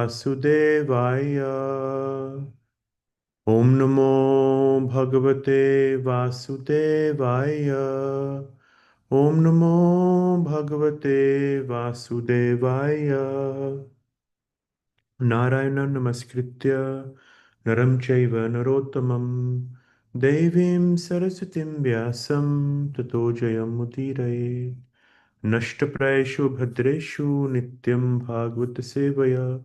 Vasudevaya. Om Namo Bhagavate Vasudevaya. Om Namo Bhagavate Vasudevaya. Narayana Namaskritya Naram Chaiva Narottamam Devim Saraswatim Vyasam Tato Jayam Mudiraye Nashtaprayeshu Bhadreshu Nityam Bhagavata Sevaya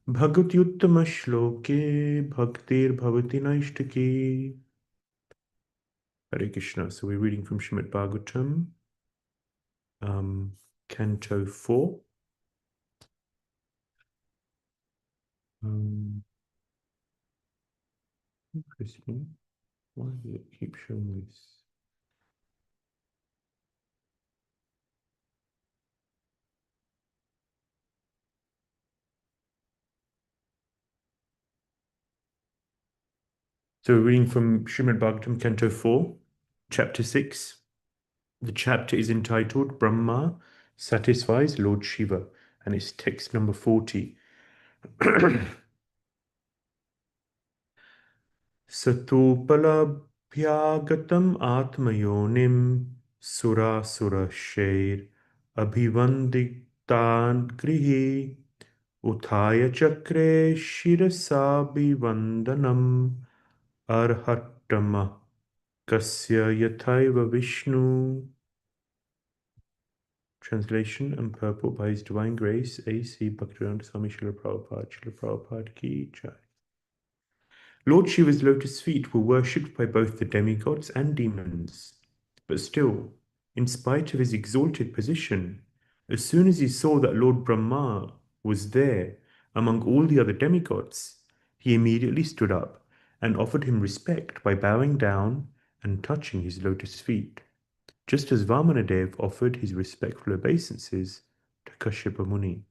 Bhagavati Uttama Shloke Bhaktir Bhavati Naishtaki. Hare Krishna. So we're reading from Srimad Bhagavatam, Canto 4. Interesting. Why does it keep showing this? So we're reading from Srimad Bhagavatam, Canto 4, Chapter 6. The chapter is entitled Brahma Satisfies Lord Shiva, and it's text number 40. Satupalabhyagatam atmayonim surasura abhivanditan grihi uthaya chakre shirasabhivandanam arhatama kasya yathaiva Vishnu. Translation and purport by His Divine Grace, A.C. Bhaktivedanta Swami Srila Prabhupada Ki Jai. Lord Shiva's lotus feet were worshipped by both the demigods and demons. But still, in spite of his exalted position, as soon as he saw that Lord Brahma was there among all the other demigods, he immediately stood up and offered him respect by bowing down and touching his lotus feet, just as Vamanadev offered his respectful obeisances to Kashyapa Muni.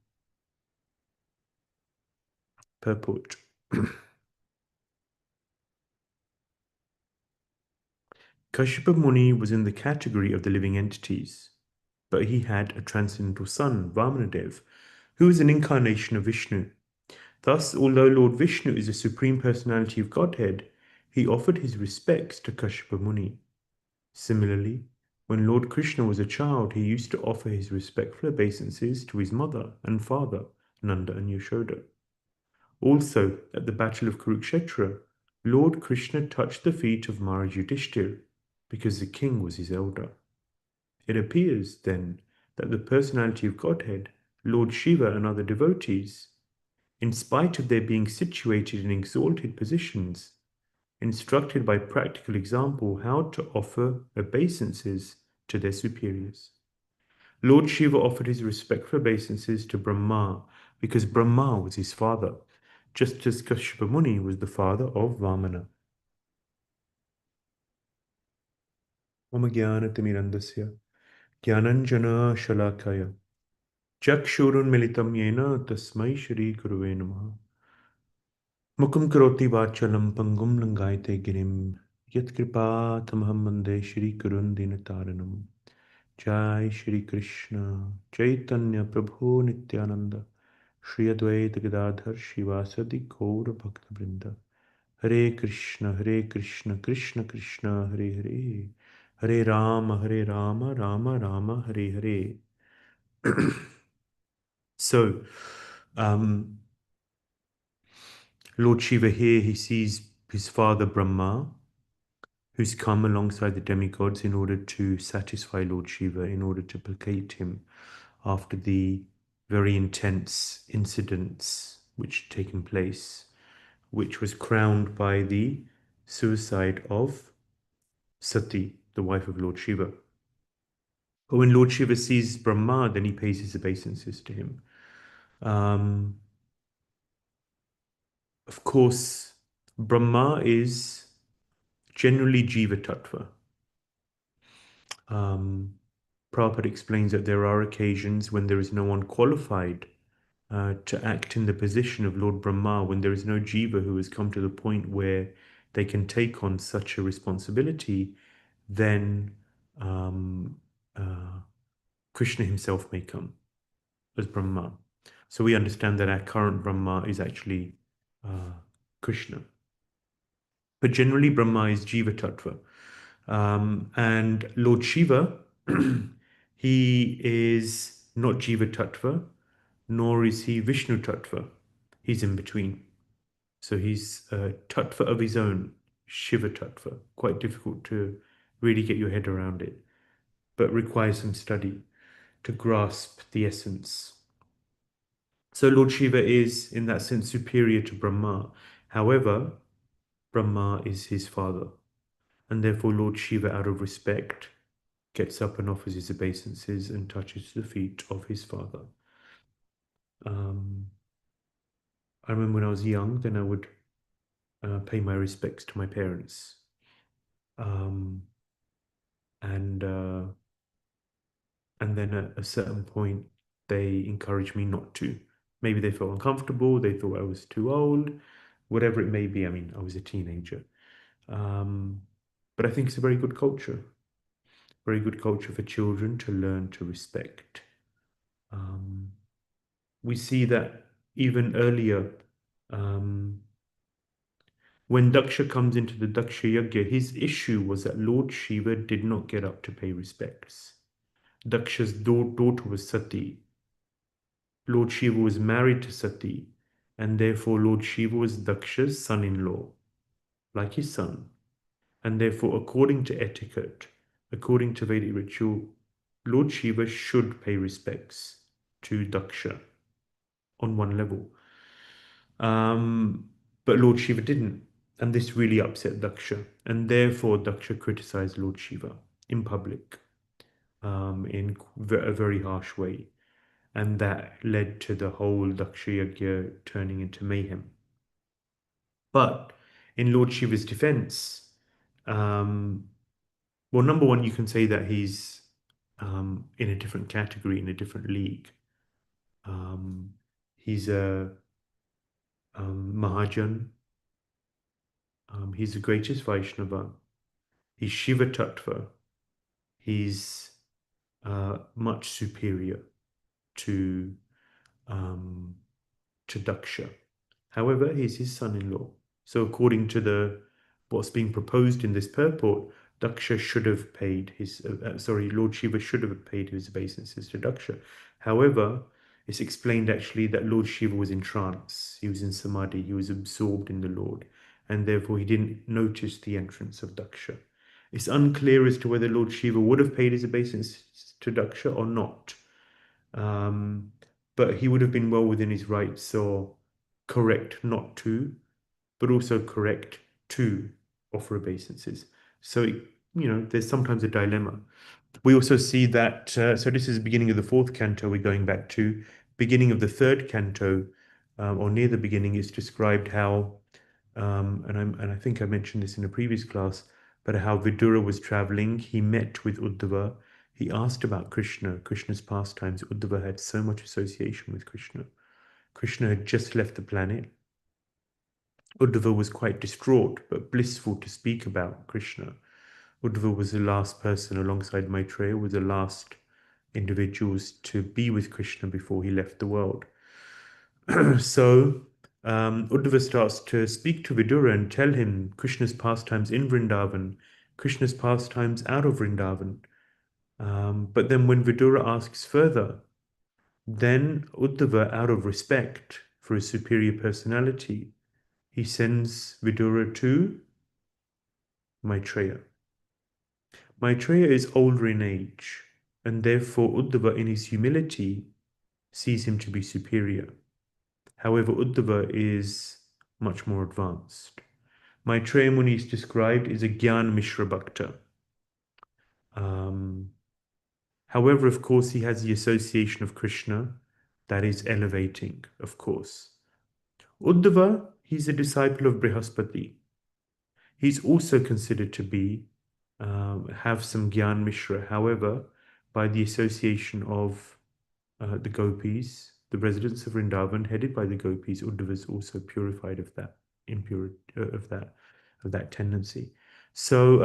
Purport. Kashyapa Muni was in the category of the living entities, but he had a transcendental son, Vamanadev, who is an incarnation of Vishnu. Thus, although Lord Vishnu is the Supreme Personality of Godhead, he offered his respects to Kashyapa Muni. Similarly, when Lord Krishna was a child, he used to offer his respectful obeisances to his mother and father, Nanda and Yashoda. Also, at the Battle of Kurukshetra, Lord Krishna touched the feet of Maharaj Yudhishthir, because the king was his elder. It appears, then, that the personality of Godhead, Lord Shiva and other devotees, in spite of their being situated in exalted positions, instructed by practical example how to offer obeisances to their superiors. Lord Shiva offered his respectful obeisances to Brahma because Brahma was his father, just as Kashyapa Muni was the father of Vamana. Mama Jnanatimirandasya Jnananjana Shalakaya Chakshurunmilitam Yena Tasmai Shri Guruve Namaha. Mukam Karoti Vachalam Pangum Langayate Girim Yat Kripa Tamaham Mande Shri Gurun Dinataranam. Jai Shri Krishna Chaitanya Prabhu Nityananda Shri Advaita Gadadhar Shivasadi Gaura Bhakta Vrinda. Hare Krishna Krishna Krishna Hare Hare Hare Rama Rama Rama Hare Hare. So, Lord Shiva here, he sees his father Brahma, who's come alongside the demigods in order to satisfy Lord Shiva, in order to placate him after the very intense incidents which had taken place, which was crowned by the suicide of Sati, the wife of Lord Shiva. But when Lord Shiva sees Brahma, then he pays his obeisances to him. Of course, Brahma is generally Jiva Tattva. Prabhupada explains that there are occasions when there is no one qualified to act in the position of Lord Brahma, when there is no Jiva who has come to the point where they can take on such a responsibility, then Krishna himself may come as Brahma. So we understand that our current Brahma is actually Krishna. But generally, Brahma is Jiva Tattva. And Lord Shiva, he is not Jiva Tattva, nor is he Vishnu Tattva. He's in between. So he's a Tattva of his own, Shiva Tattva. Quite difficult to really get your head around it, but requires some study to grasp the essence. So Lord Shiva is, in that sense, superior to Brahma. However, Brahma is his father, and therefore Lord Shiva, out of respect, gets up and offers his obeisances and touches the feet of his father. I remember when I was young, then I would pay my respects to my parents. Um, and then at a certain point, they encouraged me not to. Maybe they felt uncomfortable, they thought I was too old, whatever it may be. I mean, I was a teenager. But I think it's a very good culture for children to learn to respect. We see that even earlier, when Daksha comes into the Daksha Yajna, his issue was that Lord Shiva did not get up to pay respects. Daksha's daughter was Sati. Lord Shiva was married to Sati, and therefore Lord Shiva was Daksha's son-in-law, like his son. And therefore, according to etiquette, according to Vedic ritual, Lord Shiva should pay respects to Daksha on one level. But Lord Shiva didn't. And this really upset Daksha. And therefore, Daksha criticized Lord Shiva in public in a very harsh way. And that led to the whole Daksha Yajna turning into mayhem. But in Lord Shiva's defense, well, number one, you can say that he's in a different category, in a different league. He's a Mahajan. He's the greatest Vaishnava. He's Shiva Tattva. He's much superior to Daksha. However, he's his son-in-law. So according to what's being proposed in this purport, Daksha should have paid his, Lord Shiva should have paid his obeisances to Daksha. However, it's explained actually that Lord Shiva was in trance. He was in samadhi. He was absorbed in the Lord. And therefore, he didn't notice the entrance of Daksha. It's unclear as to whether Lord Shiva would have paid his obeisances to Daksha or not. But he would have been well within his rights, so correct not to, but also correct to offer obeisances. So, there's sometimes a dilemma. We also see that, so this is the beginning of the fourth canto we're going back to. Beginning of the third canto, or near the beginning, is described how, and I think I mentioned this in a previous class, but how Vidura was traveling. He met with Uddhava. He asked about Krishna's pastimes. Uddhava had so much association with Krishna. Krishna had just left the planet. Uddhava was quite distraught, but blissful to speak about Krishna. Uddhava was the last person alongside Maitreya, was the last individuals to be with Krishna before he left the world. So Uddhava starts to speak to Vidura and tell him Krishna's pastimes in Vrindavan, Krishna's pastimes out of Vrindavan. But then when Vidura asks further, then Uddhava, out of respect for his superior personality, he sends Vidura to Maitreya. Maitreya is older in age, and therefore Uddhava, in his humility, sees him to be superior. However, Uddhava is much more advanced. Maitreya Muni is described as a Gyan Mishra Bhakta. However, of course, he has the association of Krishna that is elevating, of course. Uddhava, he's a disciple of Brihaspati. He's also considered to be, have some Gyan Mishra. However, by the association of the gopis, the residents of Vrindavan, headed by the gopis, Uddhava is also purified of that impurity, of that tendency. So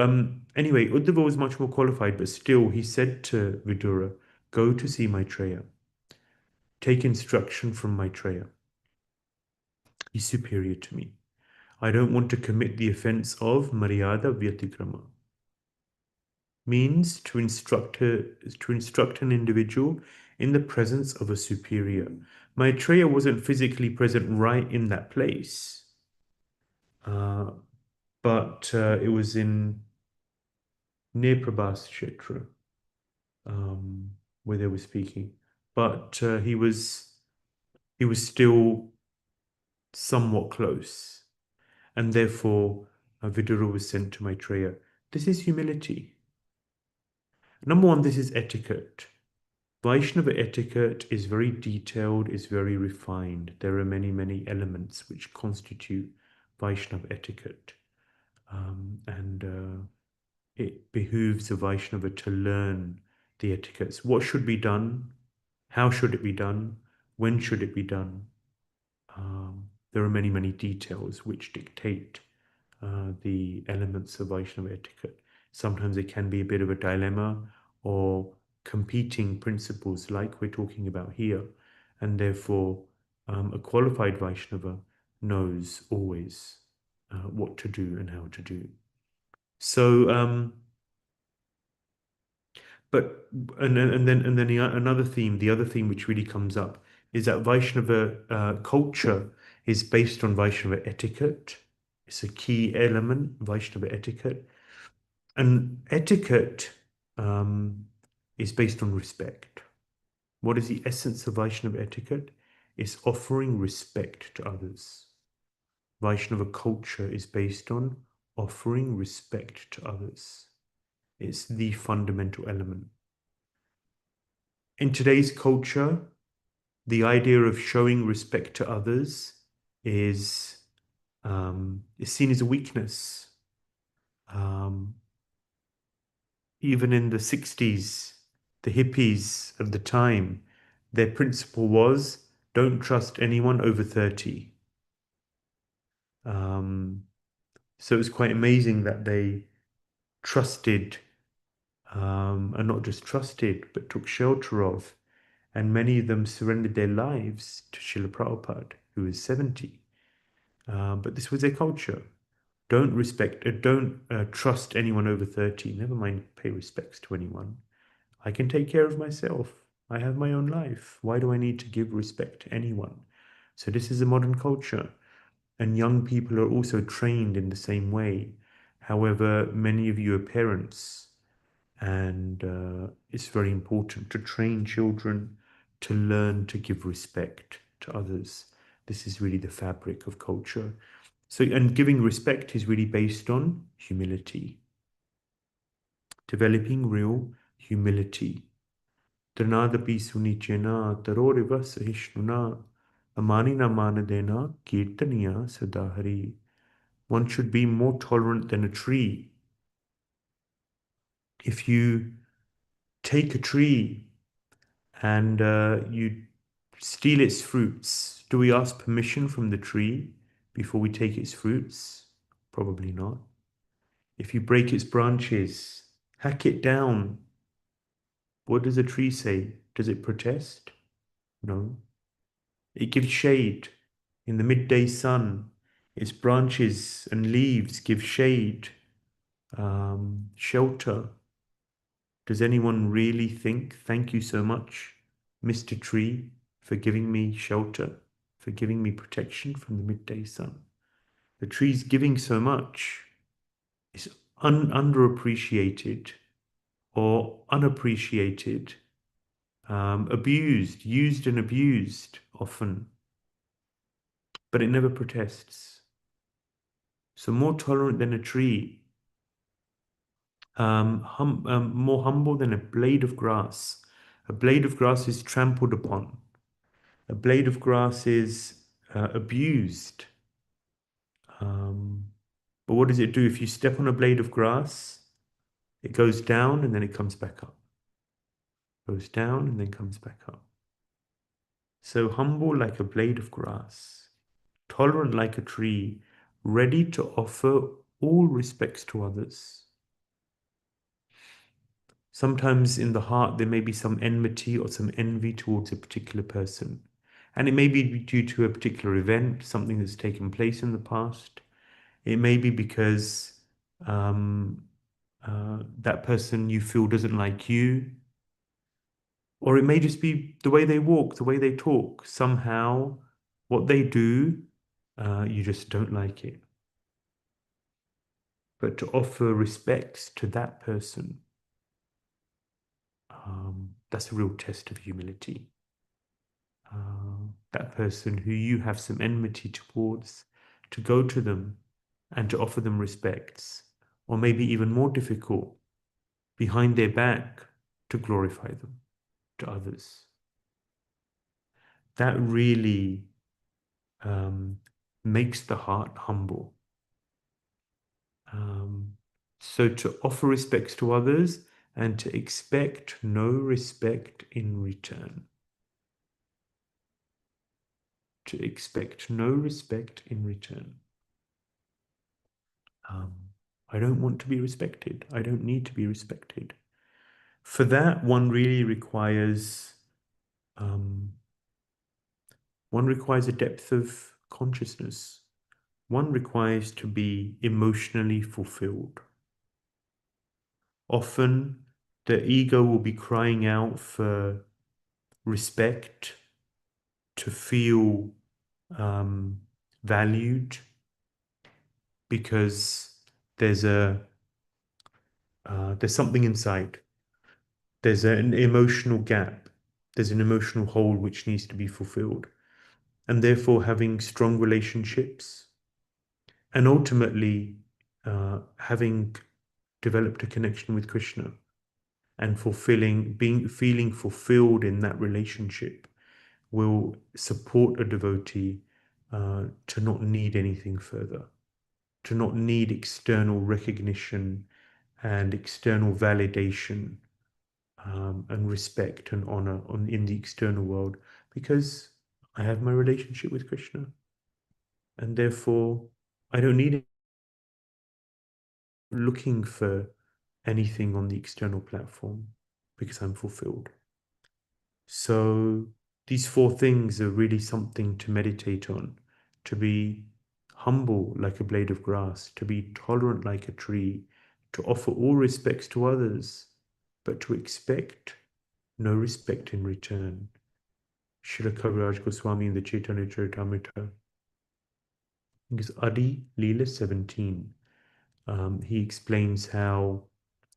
anyway, Uddhava was much more qualified, but still he said to Vidura, go to see Maitreya. take instruction from Maitreya. He's superior to me. I don't want to commit the offense of Maryada Vyatikrama. Means to instruct an individual in the presence of a superior. Maitreya wasn't physically present right in that place, but it was in near Prabhas Kshetra, where they were speaking. But he was still somewhat close, and therefore Vidura was sent to Maitreya. This is humility. Number one, this is etiquette. Vaishnava etiquette is very detailed, is very refined. There are many, many elements which constitute Vaishnava etiquette. And it behooves a Vaishnava to learn the etiquettes. What should be done? How should it be done? When should it be done? There are many, many details which dictate the elements of Vaishnava etiquette. Sometimes it can be a bit of a dilemma or competing principles like we're talking about here, and therefore a qualified Vaishnava knows always what to do and how to do. So, but and then another theme, the other theme which really comes up is that Vaishnava culture is based on Vaishnava etiquette. It's a key element, Vaishnava etiquette. And etiquette is based on respect. What is the essence of Vaishnava etiquette? It's offering respect to others. Vaishnava culture is based on offering respect to others. It's the fundamental element. In today's culture, the idea of showing respect to others is seen as a weakness. Even in the 60s, the hippies of the time, their principle was, don't trust anyone over 30. So it was quite amazing that they trusted, and not just trusted, but took shelter of, and many of them surrendered their lives to Srila Prabhupada, who was 70. But this was their culture. Don't trust anyone over 30. Never mind pay respects to anyone. I can take care of myself. I have my own life. Why do I need to give respect to anyone? So this is a modern culture. And young people are also trained in the same way. However, many of you are parents, and it's very important to train children to learn to give respect to others. This is really the fabric of culture. So, and giving respect is really based on humility. Developing real humility. Trinadapi sunichena taroriva sahishnuna amanina manadena kirtaniya sadahari. One should be more tolerant than a tree. If you take a tree and you steal its fruits, do we ask permission from the tree before we take its fruits? Probably not. If you break its branches, hack it down, what does a tree say? Does it protest? No. It gives shade in the midday sun. Its branches and leaves give shade, shelter. Does anyone really think, thank you so much, Mr. Tree, for giving me shelter, for giving me protection from the midday sun? The tree's giving so much is underappreciated or unappreciated, abused, used and abused often, but it never protests. So more tolerant than a tree, more humble than a blade of grass. A blade of grass is trampled upon. A blade of grass is abused. But what does it do? If you step on a blade of grass, it goes down and then it comes back up. Goes down and then comes back up. So humble like a blade of grass, tolerant like a tree, ready to offer all respects to others. Sometimes in the heart, there may be some enmity or some envy towards a particular person. And it may be due to a particular event, something that's taken place in the past. It may be because um, that person you feel doesn't like you, or it may just be the way they walk, the way they talk. Somehow, what they do, you just don't like it. But to offer respects to that person, that's a real test of humility. That person who you have some enmity towards, to go to them and to offer them respects, or maybe even more difficult, behind their back, to glorify them to others. That really makes the heart humble. So to offer respects to others and to expect no respect in return. To expect no respect in return. I don't want to be respected. I don't need to be respected. For that, one really requires a depth of consciousness. One requires to be emotionally fulfilled. Often, the ego will be crying out for respect, to feel valued, because there's something inside. There's an emotional gap. There's an emotional hole which needs to be fulfilled. And therefore, having strong relationships and ultimately having developed a connection with Krishna and feeling fulfilled in that relationship will support a devotee to not need anything further, to not need external recognition and external validation and respect and honor in the external world, because I have my relationship with Krishna, and therefore I don't need looking for anything on the external platform because I'm fulfilled. So these four things are really something to meditate on: to be humble like a blade of grass, to be tolerant like a tree, to offer all respects to others, but to expect no respect in return. Srila Kaviraj Goswami in the Chaitanya Charitamrita, because Adi Leela 17, he explains how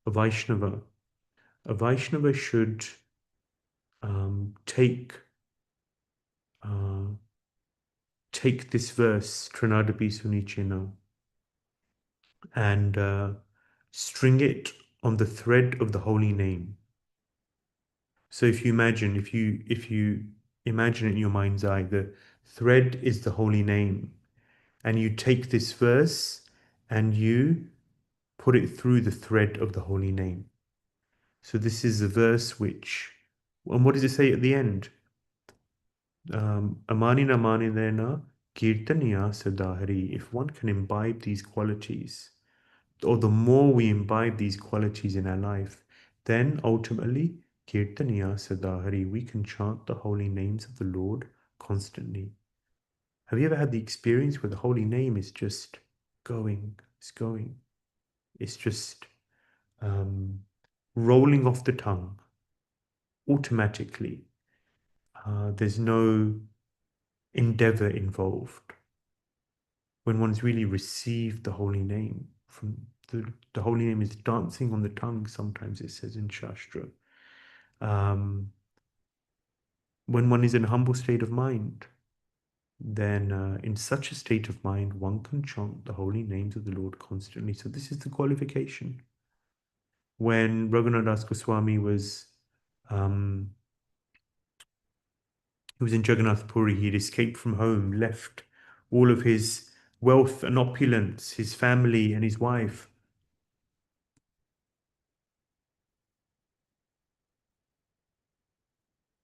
a Vaishnava, should uh, take this verse, Trinadapi Sunichena, and string it on the thread of the holy name. So if you imagine it in your mind's eye, the thread is the holy name, and you take this verse and you put it through the thread of the holy name. So this is a verse which, and what does it say at the end? Amanina maninena kirtaniya sadahari. If one can imbibe these qualities, or the more we imbibe these qualities in our life, then ultimately, kirtaniya sadahari, we can chant the holy names of the Lord constantly. Have you ever had the experience where the holy name is just going, it's going, it's just rolling off the tongue automatically? There's no endeavor involved. When one's really received the holy name, from the holy name is dancing on the tongue, sometimes it says in Shastra. When one is in a humble state of mind, then in such a state of mind, one can chant the holy names of the Lord constantly. So this is the qualification. When Raghunath Das Goswami he was in Jagannath Puri, he had escaped from home, left all of his wealth and opulence, his family and his wife.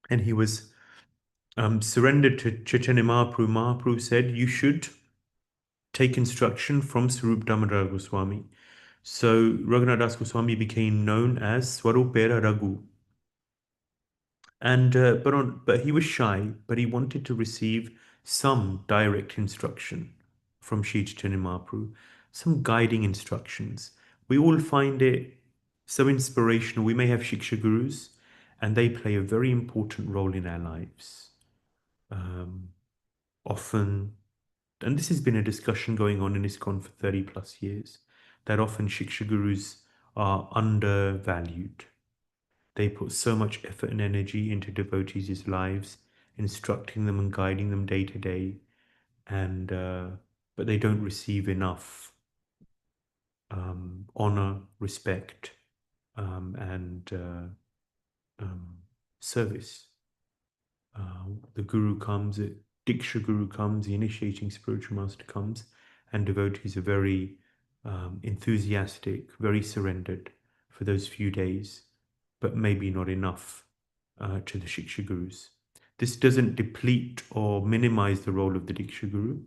And he was surrendered to Chaitanya Mahaprabhu. Mahaprabhu said, you should take instruction from Sarup Damodar Goswami. So Raghunath Das Goswami became known as Swarupera Raghu. And but he was shy, but he wanted to receive some direct instruction from Sri Chaitanya Mahaprabhu, some guiding instructions. We all find it so inspirational. We may have Shiksha Gurus, and they play a very important role in our lives. Often, and this has been a discussion going on in ISKCON for 30 plus years, that often Shiksha Gurus are undervalued. They put so much effort and energy into devotees' lives, instructing them and guiding them day to day, and but they don't receive enough honor, respect, and service. The Guru comes, Diksha Guru comes, the initiating spiritual master comes, and devotees are very enthusiastic, very surrendered for those few days, but maybe not enough to the Shiksha Gurus. This doesn't deplete or minimize the role of the Diksha Guru,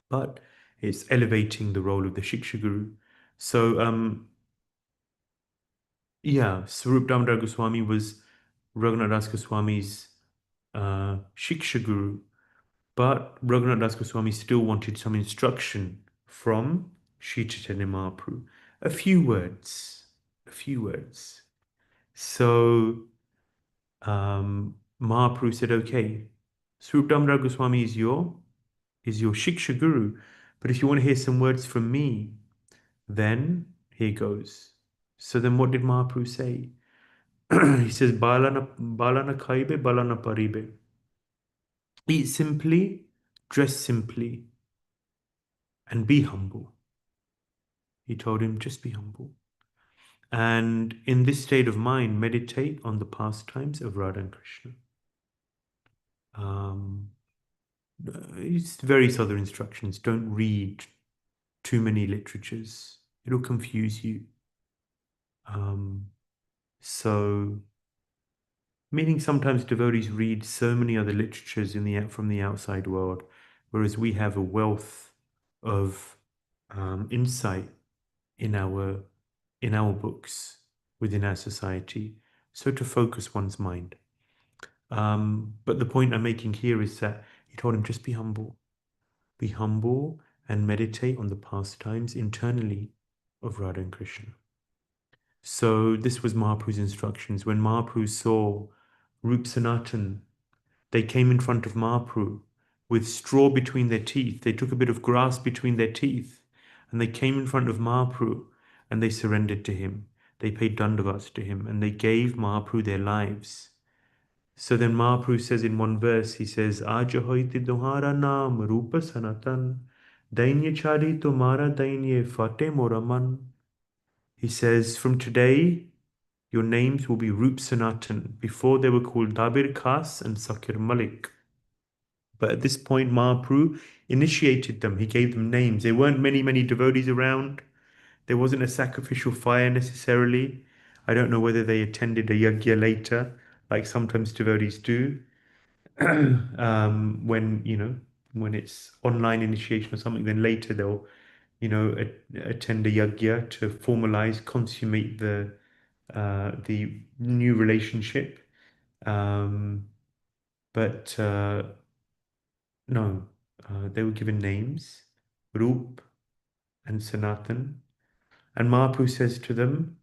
but it's elevating the role of the Shiksha Guru. So, yeah, Swarup Damodar Goswami was Raghunath Das Goswami's Shiksha Guru, but Raghunath Das Goswami still wanted some instruction from Sri Chaitanya Mahaprabhu. A few words, a few words. So Mahaprabhu said, okay, Swarup Damodar Goswami is your Shiksha Guru, but if you want to hear some words from me, then here goes. So then what did Mahaprabhu say? He says, Balana Kaibe, Balana Paribe. Eat simply, dress simply, and be humble. He told him, just be humble. And in this state of mind, meditate on the pastimes of Radha and Krishna. It's various other instructions. Don't read too many literatures. It'll confuse you. So, meaning sometimes devotees read so many other literatures from the outside world, whereas we have a wealth of insight in our books within our society. So to focus one's mind. But the point I'm making here is that he told him just be humble. Be humble and meditate on the pastimes internally of Radha and Krishna. So this was Mahaprabhu's instructions. When Mahaprabhu saw Rup Sanatan, they came in front of Mahaprabhu with straw between their teeth. They took a bit of grass between their teeth and they came in front of Mahaprabhu and they surrendered to him. They paid dandavats to him and they gave Mahaprabhu their lives. So then Mahaprabhu says in one verse, he says, Aaj hoiti tumhara naam Rupa Sanatan, Dainya chari tumhara dainya fate moraman. He says, from today, your names will be Rup Sanatan. Before they were called Dabir Khas and Sakir Malik. But at this point, Mahaprabhu initiated them. He gave them names. There weren't many devotees around. There wasn't a sacrificial fire necessarily. I don't know whether they attended a yajna later, like sometimes devotees do. When it's online initiation or something, then later they'll, attend a yajna to formalize, consummate the new relationship. But no, they were given names, Rup and Sanatan. And Mahaprabhu says to them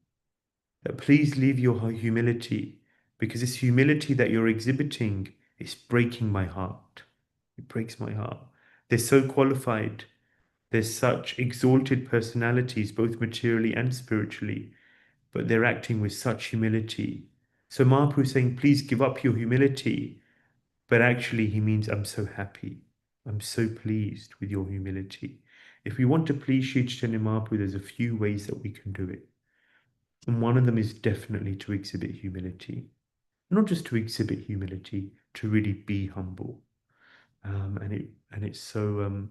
that please leave your humility, because this humility that you're exhibiting is breaking my heart. It breaks my heart. They're so qualified. They're such exalted personalities, both materially and spiritually, but they're acting with such humility. So Mahaprabhu is saying, please give up your humility. But actually, he means, I'm so happy. I'm so pleased with your humility. If we want to please Sri Chaitanya Mahaprabhu, there's a few ways that we can do it. And one of them is definitely to exhibit humility. Not just to exhibit humility, to really be humble. And it's so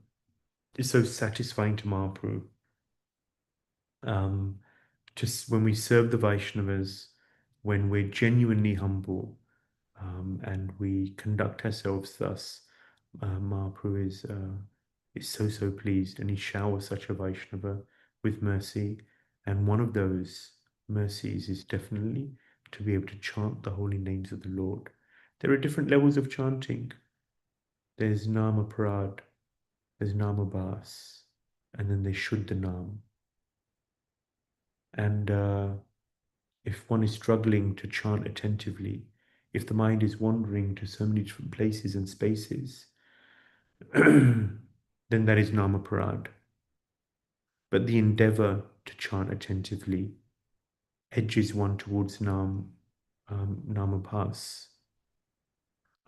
satisfying to Mahaprabhu. Just when we serve the Vaishnavas, when we're genuinely humble, and we conduct ourselves thus, Mahaprabhu is so pleased, and he showers such a Vaishnava with mercy. And one of those mercies is definitely to be able to chant the holy names of the Lord. There are different levels of chanting. There's Nama Parad, there's Nama Bas, and then there's Shuddha Nam. And if one is struggling to chant attentively, if the mind is wandering to so many different places and spaces, then that is Nama Parad. But the endeavor to chant attentively edges one towards Namabhas.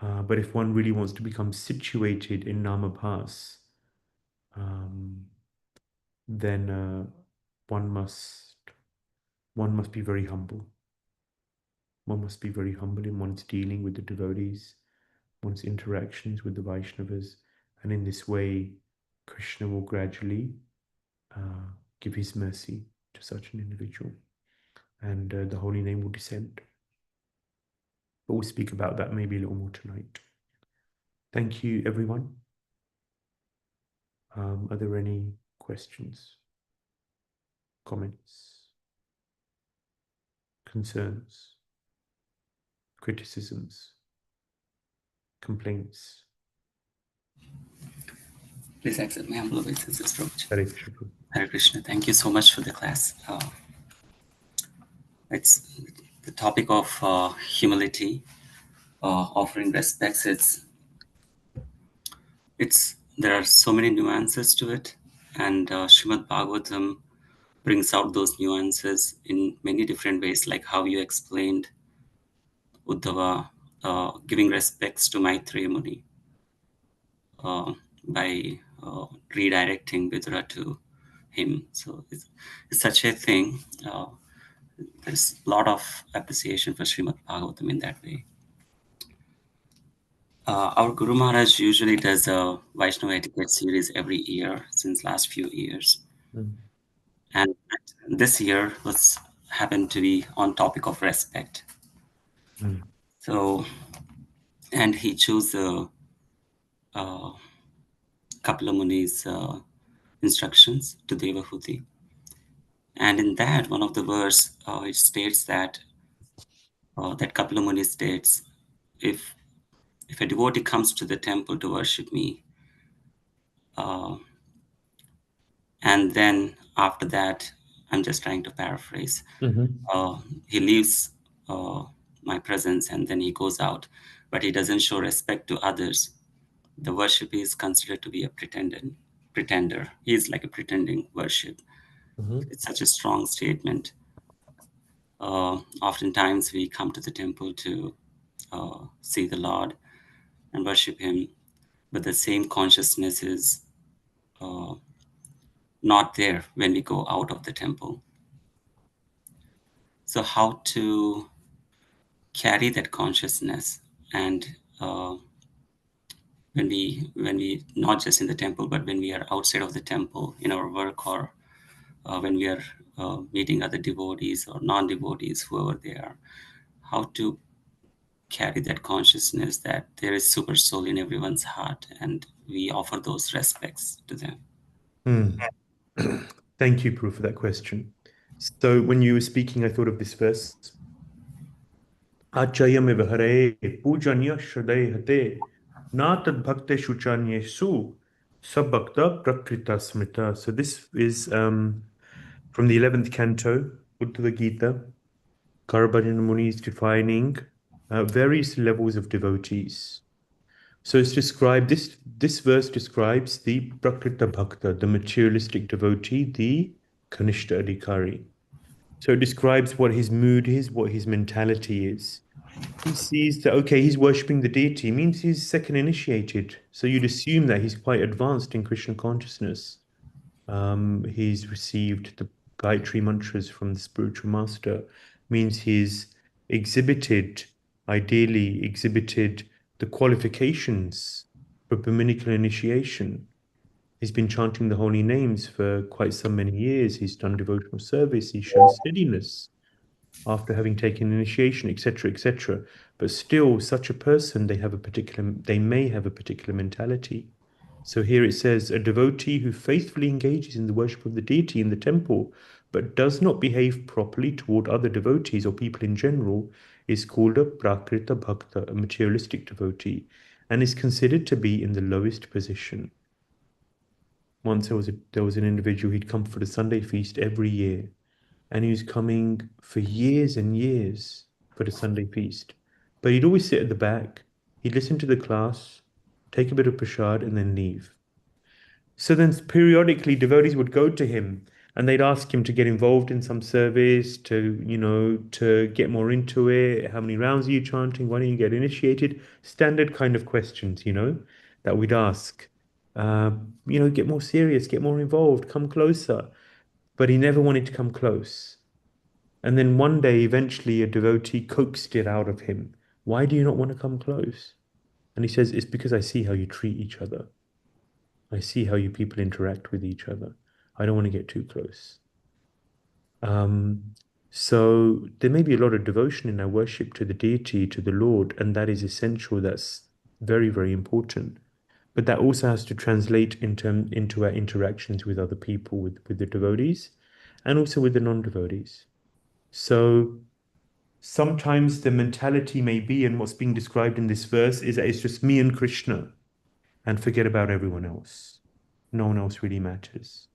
But if one really wants to become situated in Namabhas, um, then one must one must be very humble. One must be very humble in one's dealing with the devotees, one's interactions with the Vaishnavas, and in this way, Krishna will gradually uh, give his mercy to such an individual, and the holy name will descend. But we'll speak about that maybe a little more tonight. Thank you, everyone. Are there any questions, comments, concerns, criticisms, complaints? Please accept my humble obeisances, Prabhuji. Hare Krishna. Hare Krishna. Thank you so much for the class. It's the topic of humility, offering respects. There are so many nuances to it, and Srimad Bhagavatam brings out those nuances in many different ways, like how you explained Uddhava giving respects to Maitreya Muni by redirecting Vidura to him. So it's such a thing. There's a lot of appreciation for Srimad Bhagavatam in that way. Our Guru Maharaj usually does a Vaishnava etiquette series every year since last few years. And this year was happened to be on topic of respect. So, and he chose Kapila Muni's instructions to Devahuti. And in that, one of the verse, it states that Kapila Muni states, if a devotee comes to the temple to worship me, and then after that, I'm just trying to paraphrase, he leaves my presence and then he goes out, but he doesn't show respect to others, the worship is considered to be a pretender. He is like a pretending worship. It's such a strong statement. Oftentimes we come to the temple to see the Lord and worship him, but the same consciousness is not there when we go out of the temple. So how to carry that consciousness, and when we not just in the temple, but when we are outside of the temple in our work, or when we are meeting other devotees or non-devotees, whoever they are, how to carry that consciousness that there is super soul in everyone's heart, and we offer those respects to them. Thank you, Prabhu, for that question. So when you were speaking, I thought of this verse. Achayam evahare pujanya shraday hate na tad bhakte shuchanye su sabhakta prakrita smrita. So this is from the 11th canto, Uddhava Gita. Garabhajana Muni is defining various levels of devotees. So it's described, this verse describes the Prakrita Bhakta, the materialistic devotee, the Kanishta Adhikari. So it describes what his mood is, what his mentality is. He sees that, okay, he's worshipping the deity, means he's second initiated. So you'd assume that he's quite advanced in Krishna consciousness. He's received the Gayatri mantras from the spiritual master, means he's ideally exhibited the qualifications for Brahminical initiation. He's been chanting the holy names for quite so many years. He's done devotional service. He's shown steadiness after having taken initiation, etc., etc. But still, such a person, they may have a particular mentality. So here it says, a devotee who faithfully engages in the worship of the deity in the temple but does not behave properly toward other devotees or people in general is called a prakrita bhakta, a materialistic devotee, and is considered to be in the lowest position. Once there was an individual, he'd come for the Sunday feast every year, and he was coming for years and years for the Sunday feast. But he'd always sit at the back, he'd listen to the class, take a bit of prasad, and then leave. So then periodically devotees would go to him and they'd ask him to get involved in some service, to get more into it. How many rounds are you chanting? Why don't you get initiated? Standard kind of questions, that we'd ask. Get more serious, get more involved, come closer. But he never wanted to come close. And then one day, eventually, a devotee coaxed it out of him. Why do you not want to come close? And he says, it's because I see how you treat each other. I see how you people interact with each other. I don't want to get too close. Um, so there may be a lot of devotion in our worship to the deity, to the Lord, and that is essential. That's very, very important. But that also has to translate into our interactions with other people, with the devotees, and also with the non-devotees. So sometimes the mentality may be, and what's being described in this verse is that it's just me and Krishna, and forget about everyone else. No one else really matters.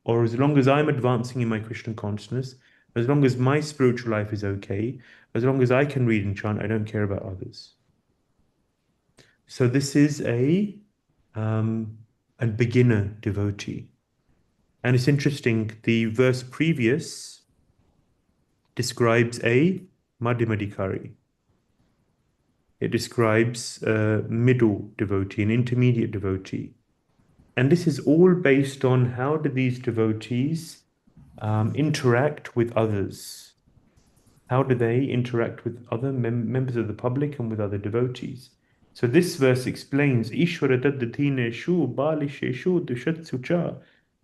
Or as long as I'm advancing in my Krishna consciousness, as long as my spiritual life is okay, as long as I can read and chant, I don't care about others. So this is a beginner devotee. And it's interesting, the verse previous describes a Madhyamadikari. It describes a middle devotee, an intermediate devotee. And this is all based on how do these devotees interact with others? How do they interact with other members of the public and with other devotees? So this verse explains Ishvara daddatineshu balisheshu dushatsu cha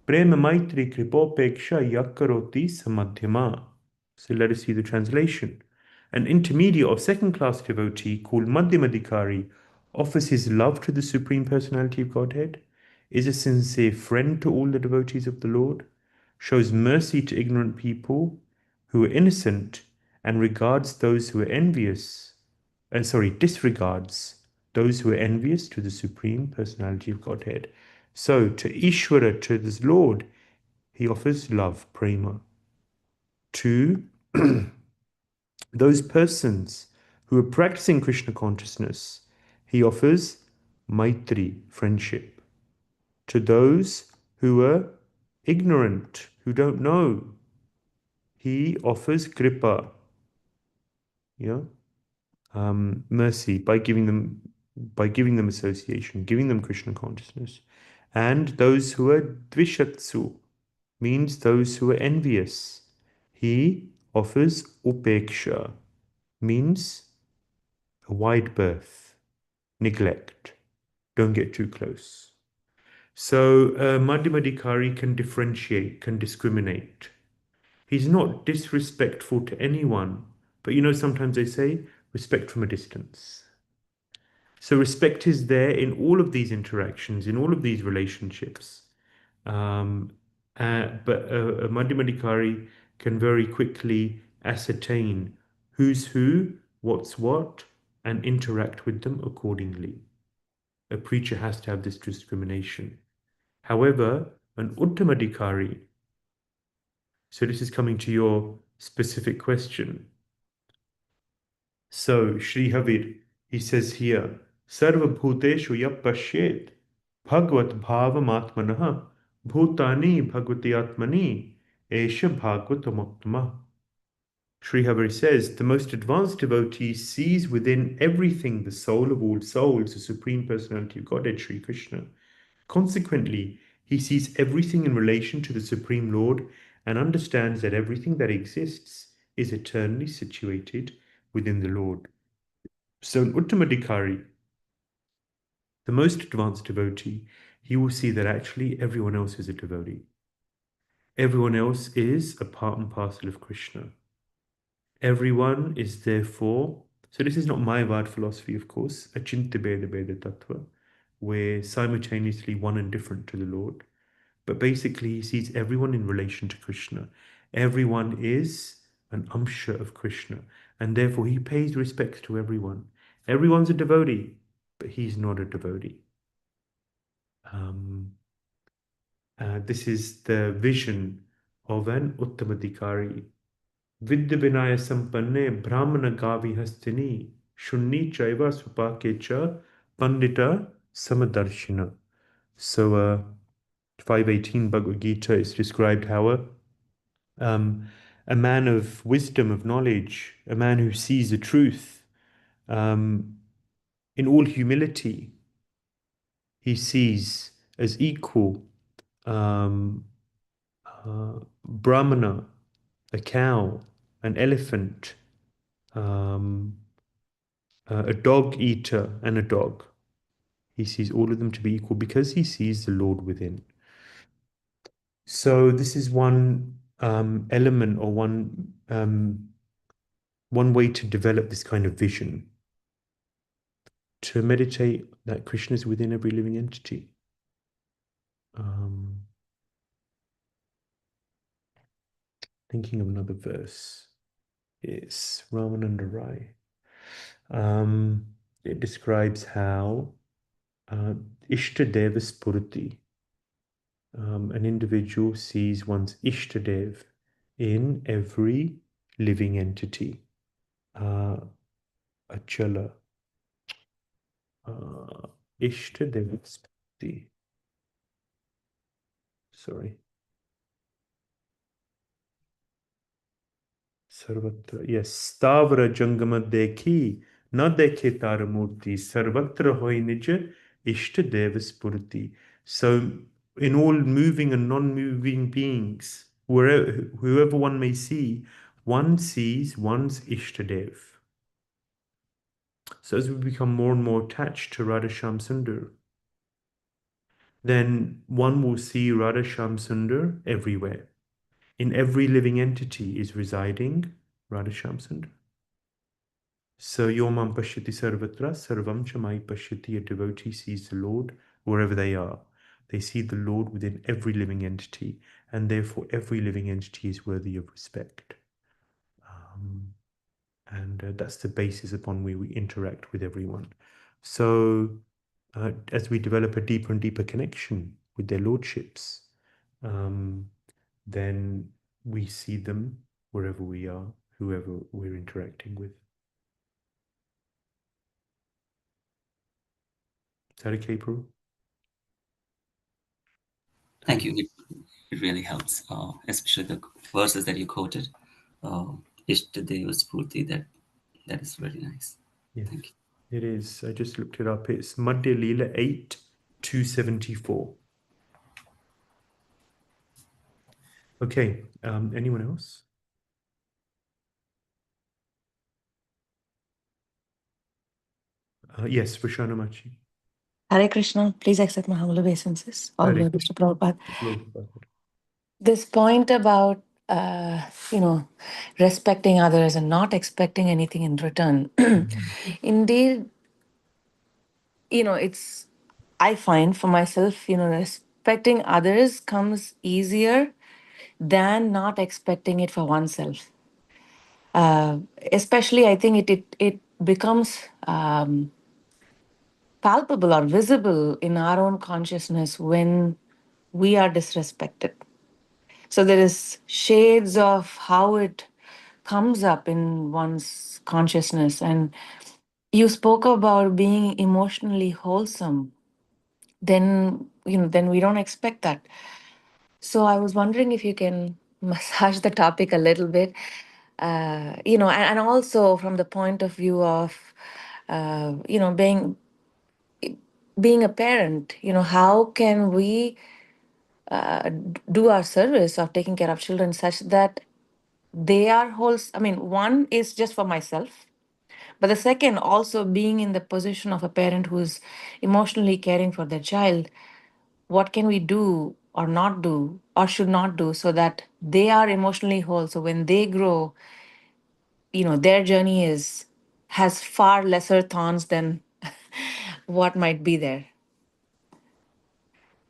prema maitri kripopeksha yakkaroti samadhyama. So let us see the translation. An intermediate or second-class devotee called Madhyamadikari offers his love to the Supreme Personality of Godhead, is a sincere friend to all the devotees of the Lord, shows mercy to ignorant people who are innocent, and regards those who are envious, disregards those who are envious to the Supreme Personality of Godhead. So to Ishvara, to this Lord, he offers love, prema. To those persons who are practicing Krishna consciousness, he offers maitri, friendship. To those who are ignorant, who don't know, he offers kripa, mercy by giving them association, giving them Krishna consciousness. And those who are dvishatsu, means those who are envious, he offers upeksha, means a wide berth, neglect, don't get too close. So Madhyamadikari can differentiate, can discriminate. He's not disrespectful to anyone, but sometimes they say respect from a distance. So respect is there in all of these interactions, in all of these relationships. Um, but a Madhyamadikari can very quickly ascertain who's who, what's what, and interact with them accordingly. A preacher has to have this discrimination. However, an Uttamadikari, so this is coming to your specific question. So, Sri Havid, he says here, Sarva Bhuteshu yap pashet Bhagvat Bhavamatmanaha Bhutani Bhagavati Atmani Esha Bhagavatamuttama. Sri Havari says, the most advanced devotee sees within everything the soul of all souls, the Supreme Personality of Godhead, Sri Krishna. Consequently, he sees everything in relation to the Supreme Lord and understands that everything that exists is eternally situated within the Lord. So in Uttamadikari, the most advanced devotee, he will see that actually everyone else is a devotee. Everyone else is a part and parcel of Krishna. Everyone is therefore, so this is not Mayavad philosophy, of course, Achintya Bheda Bheda Tattva, we're simultaneously one and different to the Lord. But basically, he sees everyone in relation to Krishna. Everyone is an amsha of Krishna, and therefore he pays respects to everyone. Everyone's a devotee, but he's not a devotee. This is the vision of an Uttamadikari. Vidya Vinaya Sampanne Brahmana Gavi Hastini Shunni Chaiva Swapakecha Pandita Samadarshina. So 518 Bhagavad Gita is described how a man of wisdom, of knowledge, a man who sees the truth, in all humility, he sees as equal Brahmana, a cow, an elephant, a dog eater, and a dog. He sees all of them to be equal because he sees the Lord within. So this is one element or one way to develop this kind of vision, to meditate that Krishna is within every living entity. Thinking of another verse, it's Ramananda Rai. It describes how Ishtadeva Spurti, an individual sees one's Ishtadev in every living entity. Achala. Ishtadeva Spurti. Sorry. Sarvatra. Yes. Stavra Jangama Dekhi. Na dekhe taramurti. Sarvatra hoy nija Ishtadeva Spurti. So, in all moving and non-moving beings, whoever one may see, one sees one's Ishtadev. So as we become more and more attached to Radhasham Sundar, then one will see Radhasham Sundar everywhere. In every living entity is residing Radhasham Sundar. So Yomam Pashyati Sarvatra, Sarvam Chamai Pashyati, a devotee sees the Lord wherever they are. They see the Lord within every living entity, and therefore every living entity is worthy of respect. And that's the basis upon which we interact with everyone. So as we develop a deeper and deeper connection with their lordships, then we see them wherever we are, whoever we're interacting with. Is that okay, Prabhu? Thank you. It really helps, especially the verses that you quoted. Ishtadeva Spurti, that is very nice. Yes, thank you. It is. I just looked it up. It's Madhya Leela 8, 274. Okay, anyone else? Yes, Vishana Machi. Hare Krishna, please accept my humble obeisances. All glory to Prabhupada. This point about, respecting others and not expecting anything in return. Indeed, I find for myself, respecting others comes easier than not expecting it for oneself. Especially, I think it becomes palpable or visible in our own consciousness when we are disrespected. So there is shades of how it comes up in one's consciousness. And you spoke about being emotionally wholesome. Then we don't expect that. So I was wondering if you can massage the topic a little bit, and also from the point of view of, being a parent, how can we do our service of taking care of children such that they are whole. I mean, one is just for myself, but the second also being in the position of a parent who's emotionally caring for their child. What can we do or not do or should not do so that they are emotionally whole? So when they grow, their journey has far lesser thorns than what might be there.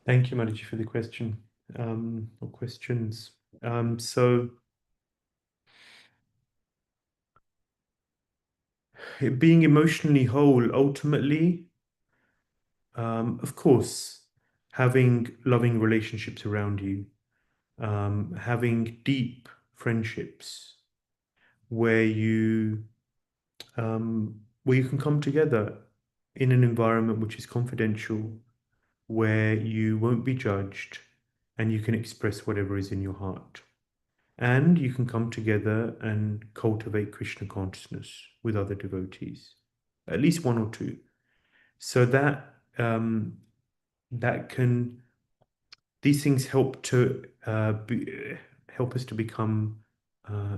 Thank you, Madhji, for the question. or questions. So being emotionally whole, ultimately, of course, having loving relationships around you, having deep friendships where you can come together in an environment which is confidential, where you won't be judged, and you can express whatever is in your heart. And you can come together and cultivate Krishna consciousness with other devotees, at least one or two. So that that can these things help to help us to become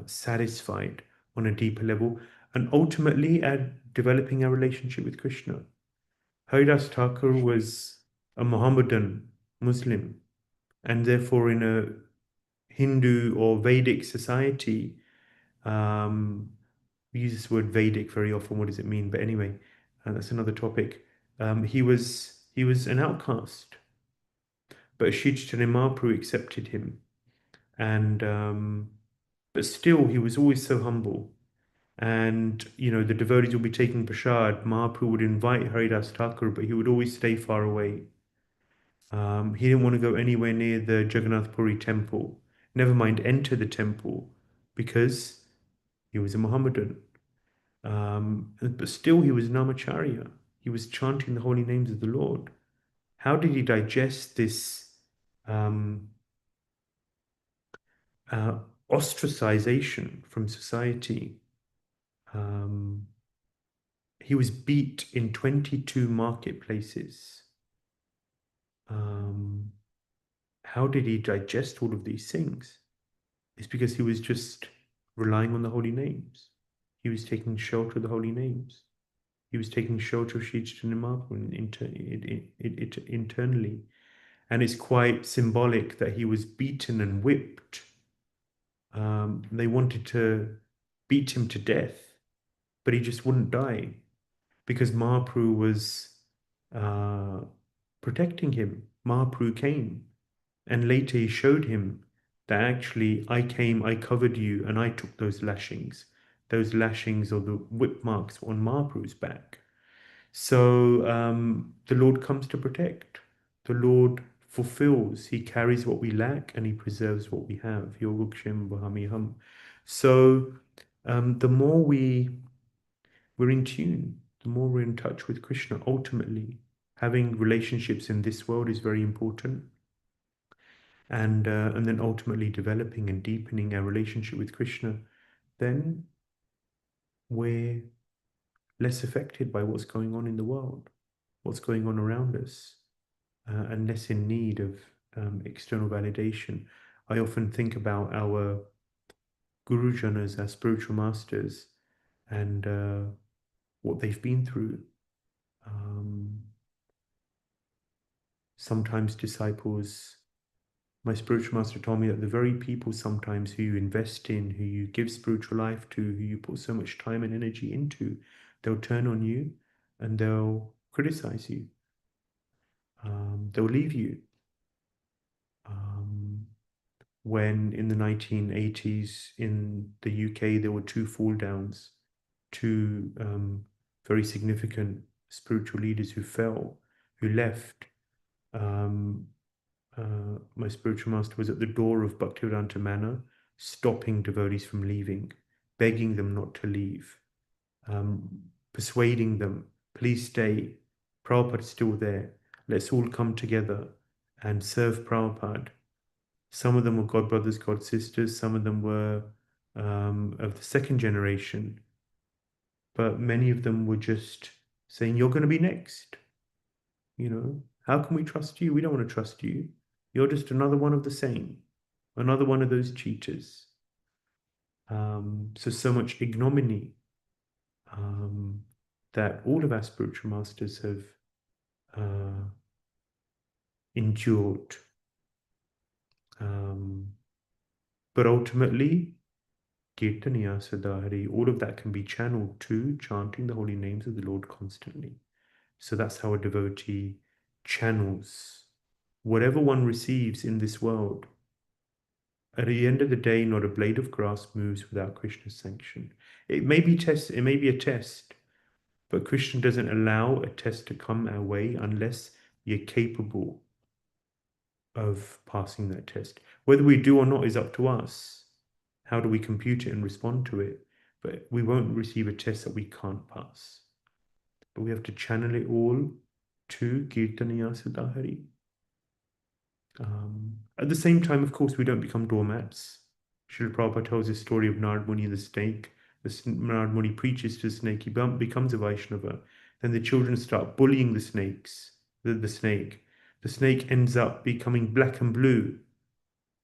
satisfied on a deeper level, and ultimately at developing our relationship with Krishna. Haridas Thakur was a Mohammedan Muslim, and therefore in a Hindu or Vedic society, we use this word Vedic very often. What does it mean? But anyway, that's another topic. He was an outcast, but Sri Chaitanya Mahaprabhu accepted him, and but still he was always so humble. And the devotees would be taking prasad. Mahaprabhu would invite Haridas Thakur, but he would always stay far away. He didn't want to go anywhere near the Jagannath Puri temple. Never mind enter the temple, because he was a Mohammedan. But still, he was Namacharya. He was chanting the holy names of the Lord. How did he digest this um, ostracization from society? He was beat in 22 marketplaces. How did he digest all of these things? It's because he was just relying on the holy names. He was taking shelter of the holy names. He was taking shelter of Sri Chaitanya Mahaprabhu internally. And it's quite symbolic that he was beaten and whipped. They wanted to beat him to death, but he just wouldn't die because Mahaprabhu was protecting him. Mahaprabhu came, and later he showed him that actually I came, I covered you, and I took those lashings. Those lashings or the whip marks on Mahaprabhu's back. So the Lord comes to protect. The Lord fulfills. He carries what we lack and he preserves what we have. Yogakshem Vahamiham. So the more we're in tune, the more we're in touch with Krishna. Ultimately, having relationships in this world is very important. And then ultimately developing and deepening our relationship with Krishna, then we're less affected by what's going on in the world, what's going on around us, and less in need of external validation. I often think about our gurujanas, our spiritual masters, and what they've been through. Sometimes disciples, my spiritual master told me that the very people sometimes who you invest in, who you give spiritual life to, who you put so much time and energy into, they'll turn on you and they'll criticize you. They'll leave you. When in the 1980s in the UK, there were two fall downs, two very significant spiritual leaders who fell, who left. My spiritual master was at the door of Bhaktivedanta Manor, stopping devotees from leaving, begging them not to leave, persuading them, please stay. Prabhupada's still there. Let's all come together and serve Prabhupada. Some of them were god brothers, god sisters. Some of them were of the second generation. But many of them were just saying, you're going to be next. How can we trust you? We don't want to trust you. You're just another one of the same, another one of those cheaters. So much ignominy that all of our spiritual masters have endured. But ultimately, Caitanya, Sadhari, all of that can be channeled to chanting the holy names of the Lord constantly. So that's how a devotee channels whatever one receives in this world, at the end of the day, not a blade of grass moves without Krishna's sanction. It may be a test, but Krishna doesn't allow a test to come our way unless we are capable of passing that test. Whether we do or not is up to us. How do we compute it and respond to it? But we won't receive a test that we can't pass. But we have to channel it all to Kirtaniya Sudahari. At the same time, of course, we don't become doormats. Srila Prabhupada tells the story of Narad Muni the snake. Narad Muni preaches to the snake, he becomes a Vaishnava. Then the children start bullying the snakes, the snake. The snake ends up becoming black and blue.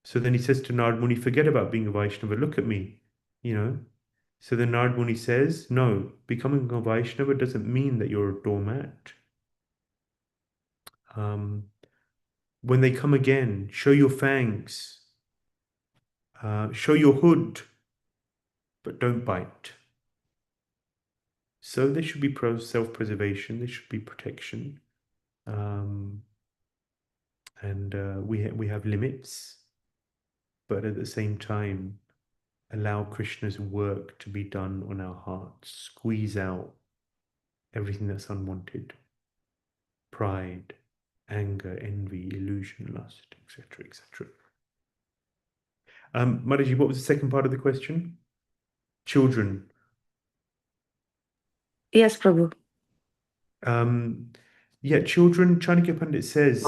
So then he says to Narad Muni, forget about being a Vaishnava, look at me, you know. So then Narad Muni says, no, becoming a Vaishnava doesn't mean that you're a doormat. When they come again, show your fangs, show your hood, but don't bite. So there should be self-preservation, there should be protection. And we have limits, but at the same time, allow Krishna's work to be done on our hearts. Squeeze out everything that's unwanted. Pride, anger, envy, illusion, lust, etc., etc. Mataji, what was the second part of the question? Children. Yes, Prabhu. Yeah, children, Chanakya Pandit says,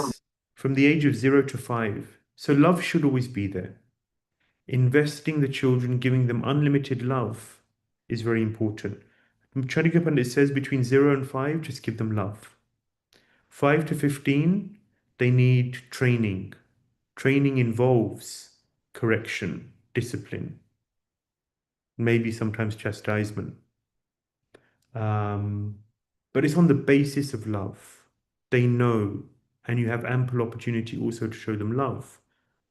from the age of 0 to 5. So love should always be there. Investing the children, giving them unlimited love is very important. Chanakya Pandit says between 0 and 5, just give them love. 5 to 15, they need training. Training involves correction, discipline, maybe sometimes chastisement. But it's on the basis of love. They know, and you have ample opportunity also to show them love,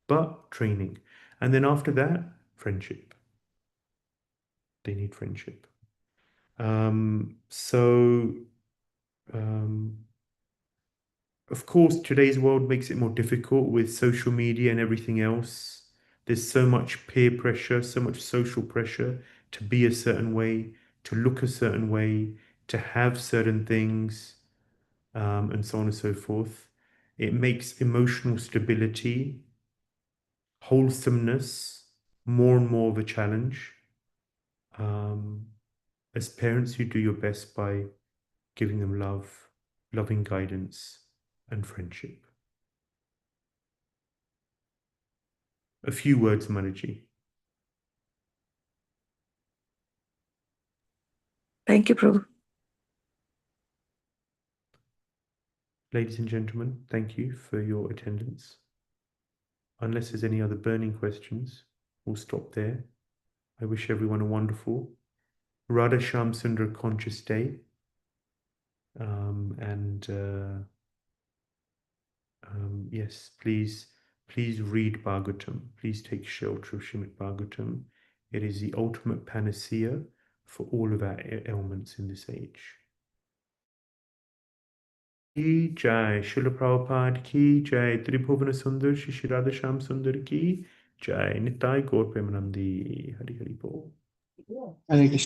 but training. And then after that, friendship. They need friendship. Of course, today's world makes it more difficult with social media and everything else. There's so much peer pressure, so much social pressure to be a certain way, to look a certain way, to have certain things, and so on and so forth. It makes emotional stability, wholesomeness, more and more of a challenge. As parents, you do your best by giving them love, loving guidance, and friendship. A few words, Manaji. Thank you, Prabhu. Ladies and gentlemen, thank you for your attendance. Unless there's any other burning questions, we'll stop there. I wish everyone a wonderful Radha Shyam Sundar conscious day. Yes, please read Bhagavatam. Please take shelter of Srimad Bhagavatam. It is the ultimate panacea for all of our ailments in this age. Ki Jai, Srila Prabhupada Ki Jai, Tribhuvana Sundar, Shri Radha Shyam Sundar Ki Jai, Nitai Gaur Premanandi, Hari Hari Bol. Hare Krishna.